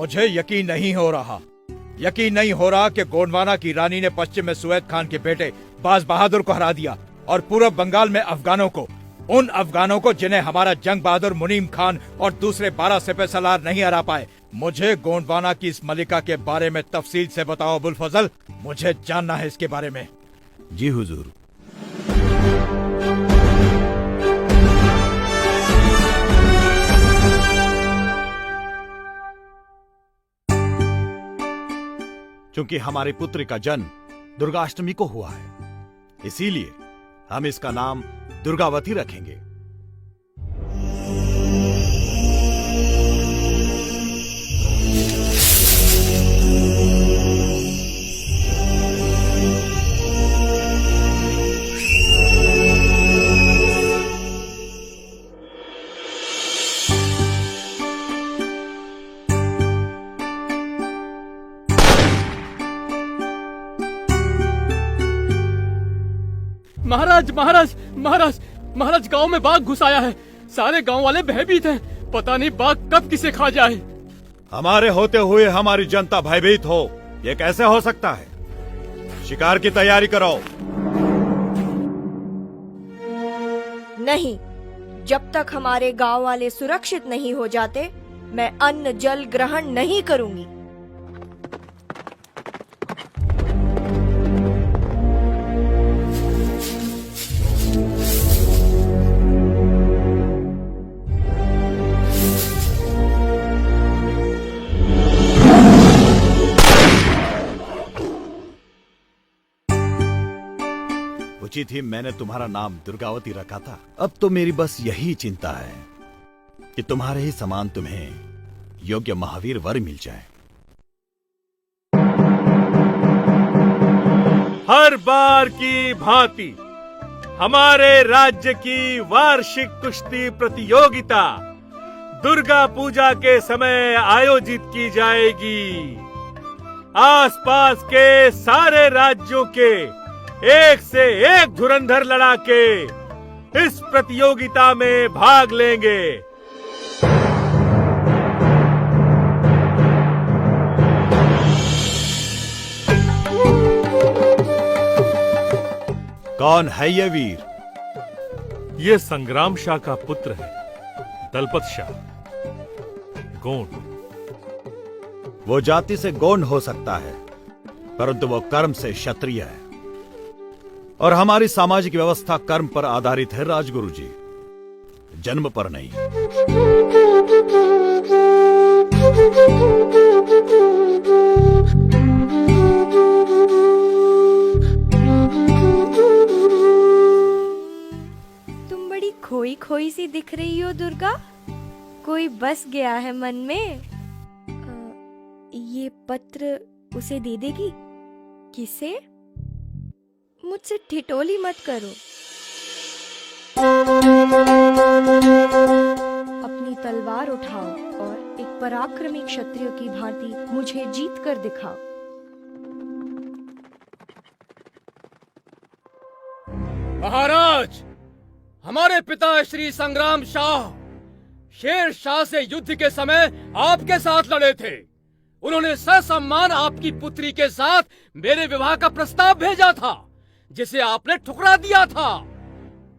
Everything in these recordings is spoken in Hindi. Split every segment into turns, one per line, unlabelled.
मुझे यकीन नहीं हो रहा कि गोंडवाना की रानी ने पश्चिम में सुवैद खान के बेटे बाज बहादुर को हरा दिया और पूर्व बंगाल में उन अफगानों को जिन्हें हमारा जंग बहादुर मुनीम खान और दूसरे 12 सिपह सलार नहीं हरा पाए। मुझे गोंडवाना की इस मलिका के बारे में तफसील से बताओ अबुल फजल, मुझे जानना है इसके बारे में।
जी हुजूर। चूंकि हमारी पुत्री का जन्म दुर्गाष्टमी को हुआ है, इसीलिए हम इसका नाम दुर्गावती रखेंगे।
महाराज महाराज महाराज महाराज, गांव में बाघ घुस आया है। सारे गांव वाले भयभीत हैं। पता नहीं बाघ कब किसे खा जाए।
हमारे होते हुए हमारी जनता भयभीत हो, ये कैसे हो सकता है? शिकार की तैयारी करो।
नहीं, जब तक हमारे गांव वाले सुरक्षित नहीं हो जाते, मैं अन्न जल ग्रहण नहीं करूंगी।
उचित ही मैंने तुम्हारा नाम दुर्गावती रखा था। अब तो मेरी बस यही चिंता है कि तुम्हारे ही समान तुम्हें योग्य महावीर वर मिल जाए।
हर बार की भांति हमारे राज्य की वार्षिक कुश्ती प्रतियोगिता दुर्गा पूजा के समय आयोजित की जाएगी। आसपास के सारे राज्यों के एक से एक धुरंधर लड़ाके इस प्रतियोगिता में भाग लेंगे।
कौन है ये वीर?
ये संग्राम शाह का पुत्र है, दलपत शाह, गोंड।
वो जाति से गोंड हो सकता है, परंतु वो कर्म से क्षत्रिय है और हमारी सामाजिक व्यवस्था कर्म पर आधारित है राजगुरु जी, जन्म पर नहीं।
तुम बड़ी खोई खोई सी दिख रही हो दुर्गा, कोई बस गया है मन में। ये पत्र उसे दे देगी? किसे? मुझसे ठिठोली मत करो। अपनी तलवार उठाओ और एक पराक्रमी क्षत्रिय की भांति मुझे जीत कर दिखाओ।
महाराज, हमारे पिता श्री संग्राम शाह शेर शाह से युद्ध के समय आपके साथ लड़े थे। उन्होंने ससम्मान आपकी पुत्री के साथ मेरे विवाह का प्रस्ताव भेजा था, जिसे आपने ठुकरा दिया था।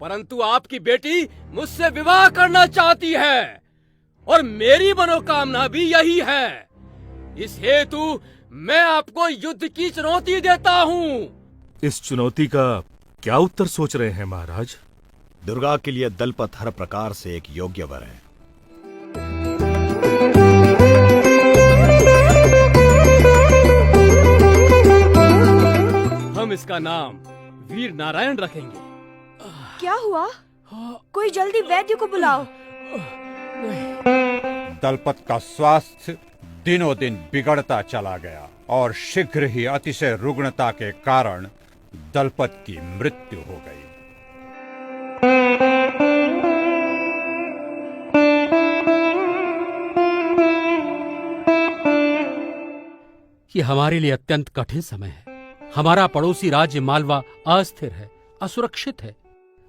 परंतु आपकी बेटी मुझसे विवाह करना चाहती है और मेरी मनोकामना भी यही है। इस हेतु मैं आपको युद्ध की चुनौती देता हूँ।
इस चुनौती का क्या उत्तर सोच रहे हैं महाराज?
दुर्गा के लिए दलपत हर प्रकार से एक योग्य वर है।
हम इसका नाम वीर नारायण रखेंगे।
क्या हुआ? कोई जल्दी वैद्य को बुलाओ।
दलपत का स्वास्थ्य दिनों दिन बिगड़ता चला गया और शीघ्र ही अतिशय रुग्णता के कारण दलपत की मृत्यु हो गई।
ये हमारे लिए अत्यंत कठिन समय है। हमारा पड़ोसी राज्य मालवा अस्थिर है, असुरक्षित है।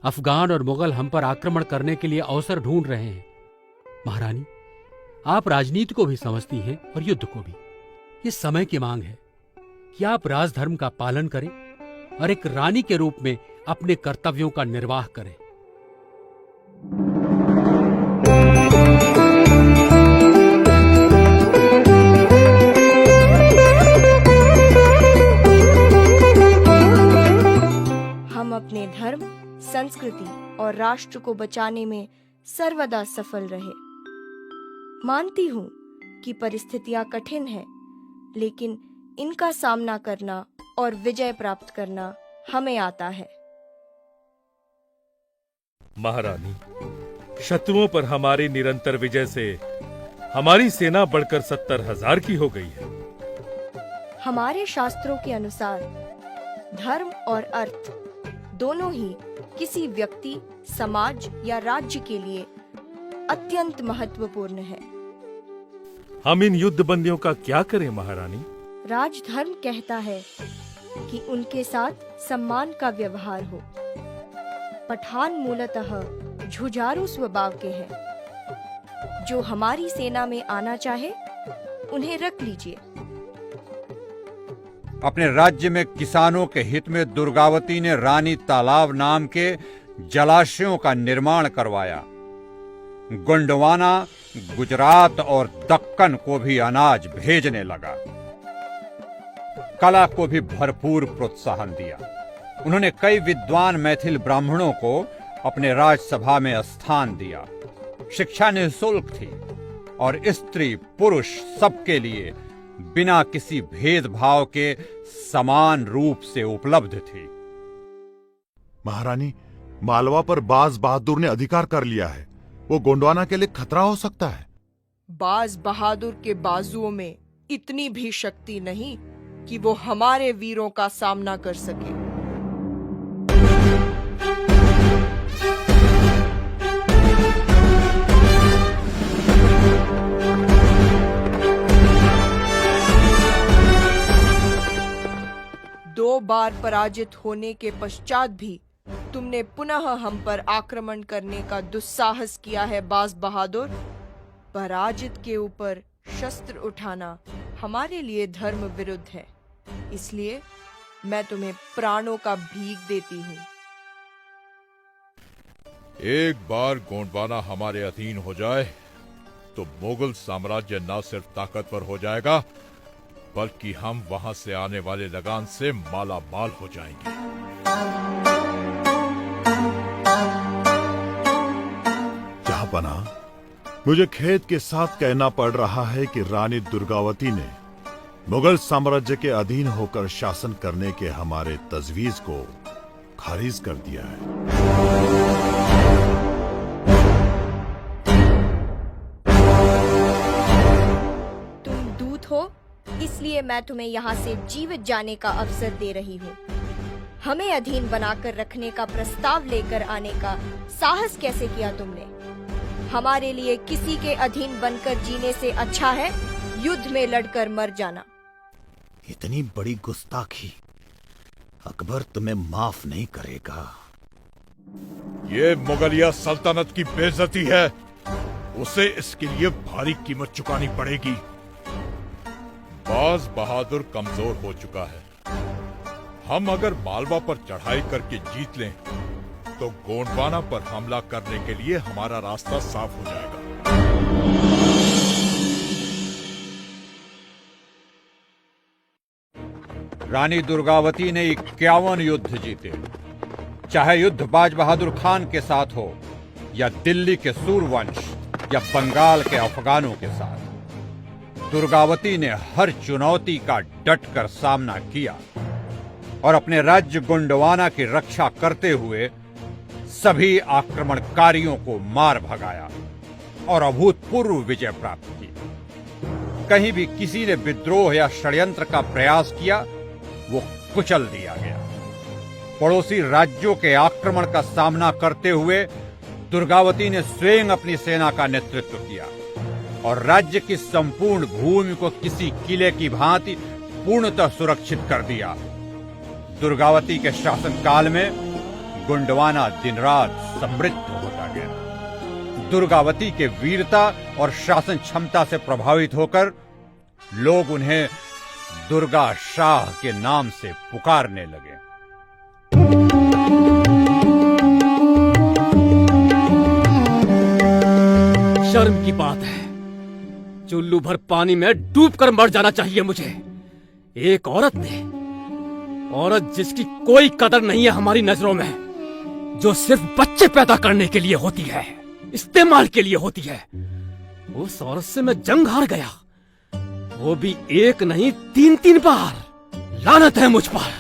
अफगान और मुगल हम पर आक्रमण करने के लिए अवसर ढूंढ रहे हैं। महारानी, आप राजनीति को भी समझती हैं और युद्ध को भी। ये समय की मांग है कि आप राजधर्म का पालन करें और एक रानी के रूप में अपने कर्तव्यों का निर्वाह करें।
हम अपने धर्म, संस्कृति और राष्ट्र को बचाने में सर्वदा सफल रहे। मानती हूँ कि परिस्थितियां कठिन हैं, लेकिन इनका सामना करना और विजय प्राप्त करना हमें आता है।
महारानी, शत्रुओं पर हमारी निरंतर विजय से हमारी सेना बढ़कर 70,000 की हो गई है।
हमारे शास्त्रों के अनुसार धर्म और अर्थ दोनों ही किसी व्यक्ति, समाज या राज्य के लिए अत्यंत महत्वपूर्ण है।
हम इन युद्ध बंदियों का क्या करें महारानी?
राजधर्म कहता है कि उनके साथ सम्मान का व्यवहार हो। पठान मूलतः जुझारू स्वभाव के हैं। जो हमारी सेना में आना चाहे उन्हें रख लीजिए।
अपने राज्य में किसानों के हित में दुर्गावती ने रानी तालाब नाम के जलाशयों का निर्माण करवाया। गोंडवाना, गुजरात और दक्कन को भी अनाज भेजने लगा। कला को भी भरपूर प्रोत्साहन दिया। उन्होंने कई विद्वान मैथिल ब्राह्मणों को अपने राजसभा में स्थान दिया। शिक्षा निःशुल्क थी और स्त्री पुरुष सबके लिए बिना किसी भेदभाव के समान रूप से उपलब्ध थी।
महारानी, मालवा पर बाज बहादुर ने अधिकार कर लिया है। वो गोंडवाना के लिए खतरा हो सकता है।
बाज बहादुर के बाजुओं में इतनी भी शक्ति नहीं कि वो हमारे वीरों का सामना कर सके। दो बार पराजित होने के पश्चात भी तुमने पुनः हम पर आक्रमण करने का दुस्साहस किया है बाज बहादुर। पराजित के ऊपर शस्त्र उठाना हमारे लिए धर्म विरुद्ध है, इसलिए मैं तुम्हें प्राणों का भीख देती हूँ।
एक बार गोंडवाना हमारे अधीन हो जाए तो मुगल साम्राज्य न सिर्फ ताकतवर हो जाएगा, बल्कि हम वहां से आने वाले लगान से माला माल हो जाएंगे।
जहांपना, मुझे खेद के साथ कहना पड़ रहा है कि रानी दुर्गावती ने मुगल साम्राज्य के अधीन होकर शासन करने के हमारे तजवीज को खारिज कर दिया है।
तुम दूत हो, इसलिए मैं तुम्हें यहाँ से जीवित जाने का अवसर दे रही हूँ। हमें अधीन बनाकर रखने का प्रस्ताव लेकर आने का साहस कैसे किया तुमने? हमारे लिए किसी के अधीन बनकर जीने से अच्छा है युद्ध में लड़कर मर जाना।
इतनी बड़ी गुस्ताखी अकबर तुम्हें माफ नहीं करेगा।
ये मुगलिया सल्तनत की बेइज्जती है। उसे इसके लिए भारी कीमत चुकानी पड़ेगी। बाज बहादुर कमजोर हो चुका है। हम अगर मालवा पर चढ़ाई करके जीत लें तो गोंडवाना पर हमला करने के लिए हमारा रास्ता साफ हो जाएगा।
रानी दुर्गावती ने 51 युद्ध जीते, चाहे युद्ध बाज बहादुर खान के साथ हो या दिल्ली के सूरवंश या बंगाल के अफगानों के साथ। दुर्गावती ने हर चुनौती का डटकर सामना किया और अपने राज्य गोंडवाना की रक्षा करते हुए सभी आक्रमणकारियों को मार भगाया और अभूतपूर्व विजय प्राप्त की। कहीं भी किसी ने विद्रोह या षड्यंत्र का प्रयास किया, वो कुचल दिया गया। पड़ोसी राज्यों के आक्रमण का सामना करते हुए दुर्गावती ने स्वयं अपनी सेना का नेतृत्व किया और राज्य की संपूर्ण भूमि को किसी किले की भांति पूर्णतः सुरक्षित कर दिया। दुर्गावती के शासनकाल में गोंडवाना दिन रात समृद्ध होता गया। दुर्गावती के वीरता और शासन क्षमता से प्रभावित होकर लोग उन्हें दुर्गा शाह के नाम से पुकारने लगे।
शर्म की बात है, चुल्लू भर पानी में डूबकर मर जाना चाहिए मुझे। एक औरत जिसकी कोई कदर नहीं है हमारी नजरों में, जो सिर्फ बच्चे पैदा करने के लिए होती है, इस्तेमाल के लिए होती है, उस औरत से मैं जंग हार गया, वो भी एक नहीं 3-3 बार। लानत है मुझ पर।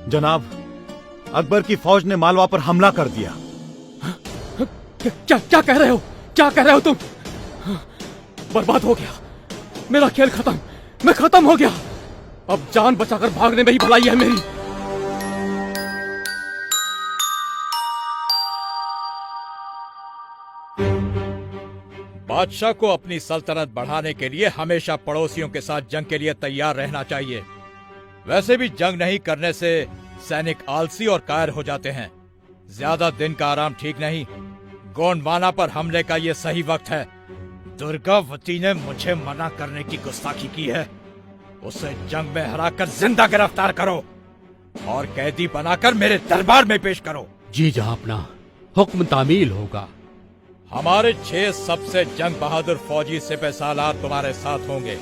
जनाब, अकबर की फौज ने मालवा पर हमला कर दिया।
क्या कह रहे हो? क्या कह रहे हो तुम? बर्बाद हो गया, मेरा खेल खत्म, मैं खत्म हो गया। अब जान बचाकर भागने में ही भलाई है मेरी।
बादशाह को अपनी सल्तनत बढ़ाने के लिए हमेशा पड़ोसियों के साथ जंग के लिए तैयार रहना चाहिए। वैसे भी जंग नहीं करने से सैनिक आलसी और कायर हो जाते हैं। ज्यादा दिन का आराम ठीक नहीं। गोंडवाना पर हमले का ये सही वक्त है। दुर्गावती ने मुझे मना करने की गुस्ताखी की है, उसे जंग में हराकर जिंदा गिरफ्तार करो और कैदी बनाकर मेरे दरबार में पेश करो।
जी जहांपना, हुक्म तामील होगा।
हमारे 6 सबसे जंग बहादुर फौजी सिपह सालार तुम्हारे साथ होंगे।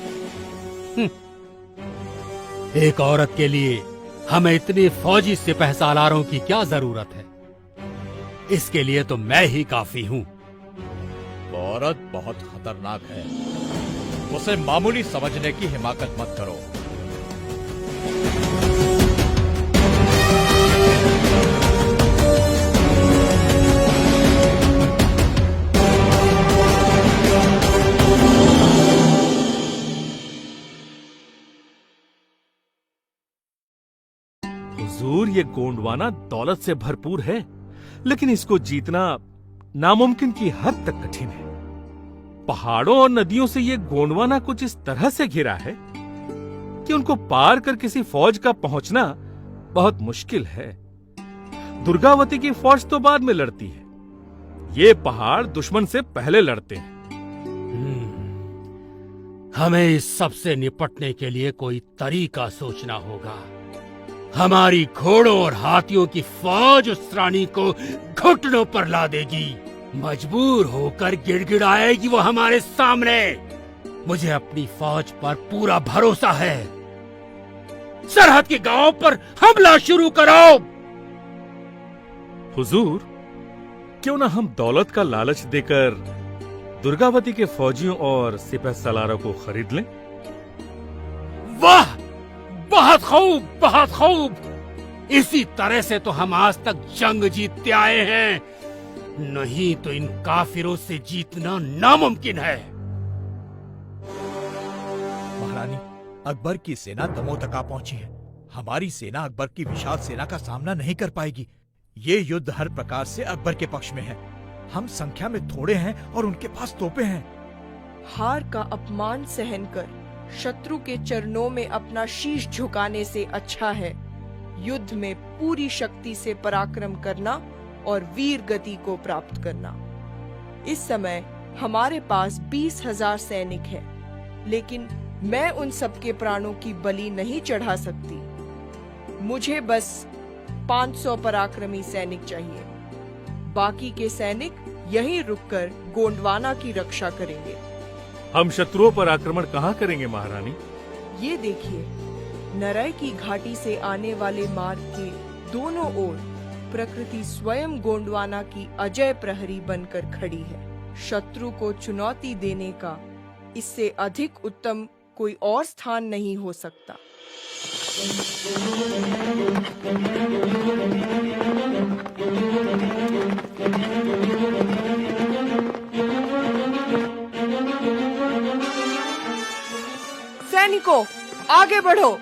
एक औरत के लिए हमें इतने फौजी सिपह सालारों की क्या जरूरत है? इसके लिए तो मैं ही काफी हूँ।
वो औरत बहुत खतरनाक है, उसे मामूली समझने की हिमाकत मत करो।
हुजूर, ये गोंडवाना दौलत से भरपूर है, लेकिन इसको जीतना नामुमकिन की हद तक कठिन है। पहाड़ों और नदियों से ये गोंडवाना कुछ इस तरह से घिरा है कि उनको पार कर किसी फौज का पहुंचना बहुत मुश्किल है। दुर्गावती की फौज तो बाद में लड़ती है, ये पहाड़ दुश्मन से पहले लड़ते हैं।
हमें इस सब से निपटने के लिए कोई तरीका सोचना होगा। हमारी घोड़ों और हाथियों की फौज उस रानी को घुटनों पर ला देगी, मजबूर होकर गिड़गिड़ाएगी वो हमारे सामने। मुझे अपनी फौज पर पूरा भरोसा है। सरहद के गांवों पर हमला शुरू करो।
हुजूर, क्यों ना हम दौलत का लालच देकर दुर्गावती के फौजियों और सिपह सलारों को खरीद लें?
वाह, बहुत खूब, बहुत खूब। इसी तरह से तो हम आज तक जंग जीतते आए हैं, नहीं तो इन काफिरों से जीतना नामुमकिन है।
महारानी, अकबर की सेना दमोह तक आ पहुंची है। हमारी सेना अकबर की विशाल सेना का सामना नहीं कर पाएगी। ये युद्ध हर प्रकार से अकबर के पक्ष में है। हम संख्या में थोड़े हैं और उनके पास तोपें हैं।
हार का अपमान सहन कर शत्रु के चरणों में अपना शीश झुकाने से अच्छा है युद्ध में पूरी शक्ति से पराक्रम करना और वीर गति को प्राप्त करना। इस समय हमारे पास 20,000 सैनिक हैं, लेकिन मैं उन सबके प्राणों की बलि नहीं चढ़ा सकती। मुझे बस 500 पराक्रमी सैनिक चाहिए। बाकी के सैनिक यहीं रुककर गोंडवाना की रक्षा करेंगे।
हम शत्रुओं पर आक्रमण कहाँ करेंगे महारानी?
ये देखिए, नरई की घाटी से आने वाले मार्ग के दोनों ओर प्रकृति स्वयं गोंडवाना की अजय प्रहरी बनकर खड़ी है। शत्रु को चुनौती देने का इससे अधिक उत्तम कोई और स्थान नहीं हो सकता। सैनिकों, आगे बढ़ो।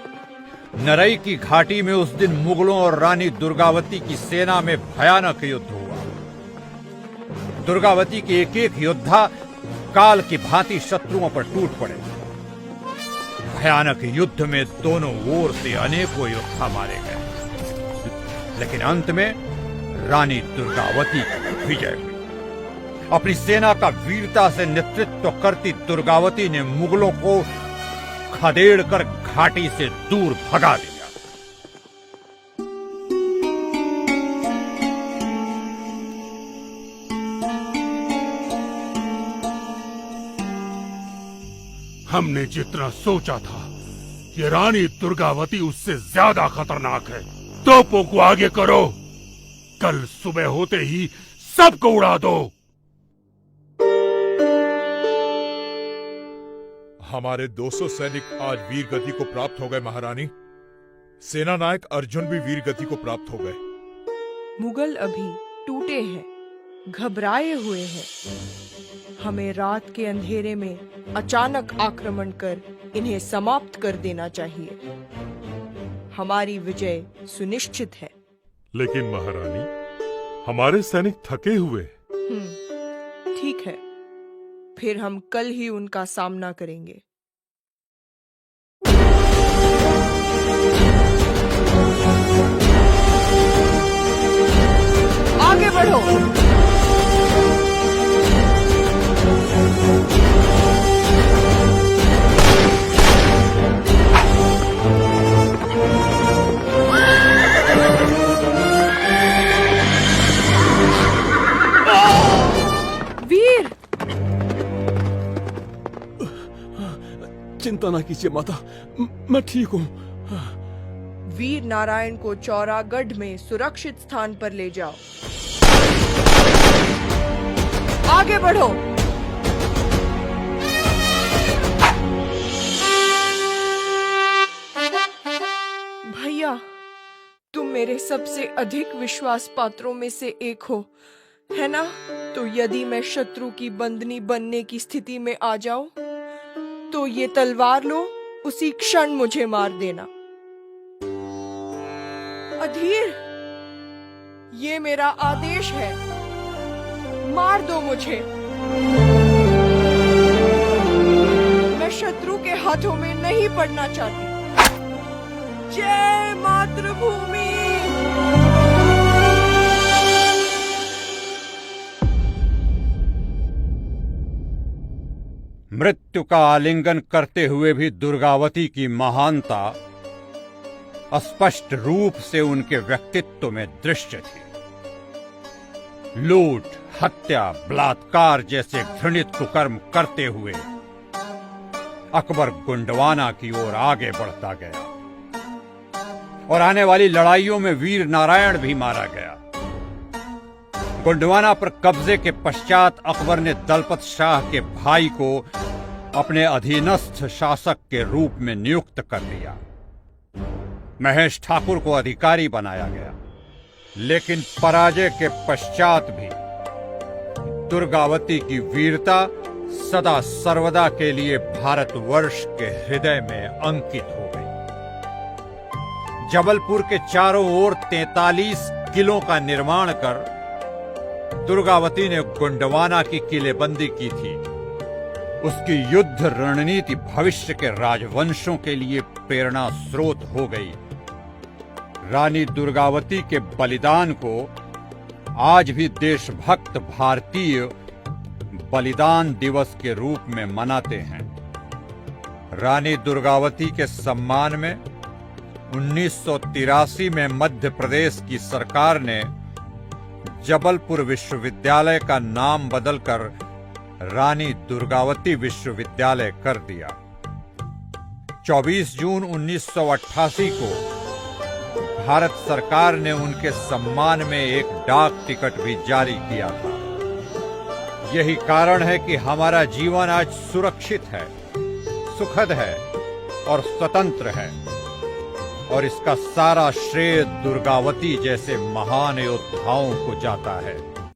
नरई की घाटी में उस दिन मुगलों और रानी दुर्गावती की सेना में भयानक युद्ध हुआ। दुर्गावती के एक एक योद्धा काल की भांति शत्रुओं पर टूट पड़े। भयानक युद्ध में दोनों ओर से अनेकों योद्धा मारे गए, लेकिन अंत में रानी दुर्गावती की विजय हुई। अपनी सेना का वीरता से नेतृत्व करती दुर्गावती ने मुगलों को खदेड़कर घाटी से दूर भगा दिया।
हमने जितना सोचा था कि रानी दुर्गावती उससे ज्यादा खतरनाक है। तोपों को आगे करो, कल सुबह होते ही सबको उड़ा दो।
हमारे 200 सैनिक आज वीर गति को प्राप्त हो गए महारानी। सेना नायक अर्जुन भी वीर गति को प्राप्त हो गए।
मुगल अभी टूटे हैं, घबराए हुए हैं। हमें रात के अंधेरे में अचानक आक्रमण कर इन्हें समाप्त कर देना चाहिए। हमारी विजय सुनिश्चित है।
लेकिन महारानी, हमारे सैनिक थके हुए।
ठीक है, फिर हम कल ही उनका सामना करेंगे। आगे बढ़ो। वीर,
चिंता ना कीजिए माता, मैं ठीक हूँ।
वीर नारायण को चौरागढ़ में सुरक्षित स्थान पर ले जाओ। आगे बढ़ो। भैया, तुम मेरे सबसे अधिक विश्वास पात्रों में से एक हो, है ना? तो यदि मैं शत्रु की बंदनी बनने की स्थिति में आ जाऊं, तो ये तलवार लो, उसी क्षण मुझे मार देना। अधीर, ये मेरा आदेश है, मार दो मुझे। मैं शत्रु के हाथों में नहीं पड़ना चाहती। जय मातृभूमि।
मृत्यु का आलिंगन करते हुए भी दुर्गावती की महानता स्पष्ट रूप से उनके व्यक्तित्व में दृश्य थी। लूट, हत्या, बलात्कार जैसे घृणित कुकर्म करते हुए अकबर गोंडवाना की ओर आगे बढ़ता गया और आने वाली लड़ाइयों में वीर नारायण भी मारा गया। गोंडवाना पर कब्जे के पश्चात अकबर ने दलपत शाह के भाई को अपने अधीनस्थ शासक के रूप में नियुक्त कर दिया। महेश ठाकुर को अधिकारी बनाया गया, लेकिन पराजय के पश्चात भी दुर्गावती की वीरता सदा सर्वदा के लिए भारतवर्ष के हृदय में अंकित हो गई। जबलपुर के चारों ओर 43 किलों का निर्माण कर दुर्गावती ने गोंडवाना की किलेबंदी की थी। उसकी युद्ध रणनीति भविष्य के राजवंशों के लिए प्रेरणा स्रोत हो गई। रानी दुर्गावती के बलिदान को आज भी देशभक्त भारतीय बलिदान दिवस के रूप में मनाते हैं। रानी दुर्गावती के सम्मान में 1983 में मध्य प्रदेश की सरकार ने जबलपुर विश्वविद्यालय का नाम बदलकर रानी दुर्गावती विश्वविद्यालय कर दिया। 24 जून 1988 को भारत सरकार ने उनके सम्मान में एक डाक टिकट भी जारी किया था। यही कारण है कि हमारा जीवन आज सुरक्षित है, सुखद है और स्वतंत्र है, और इसका सारा श्रेय दुर्गावती जैसे महान योद्धाओं को जाता है।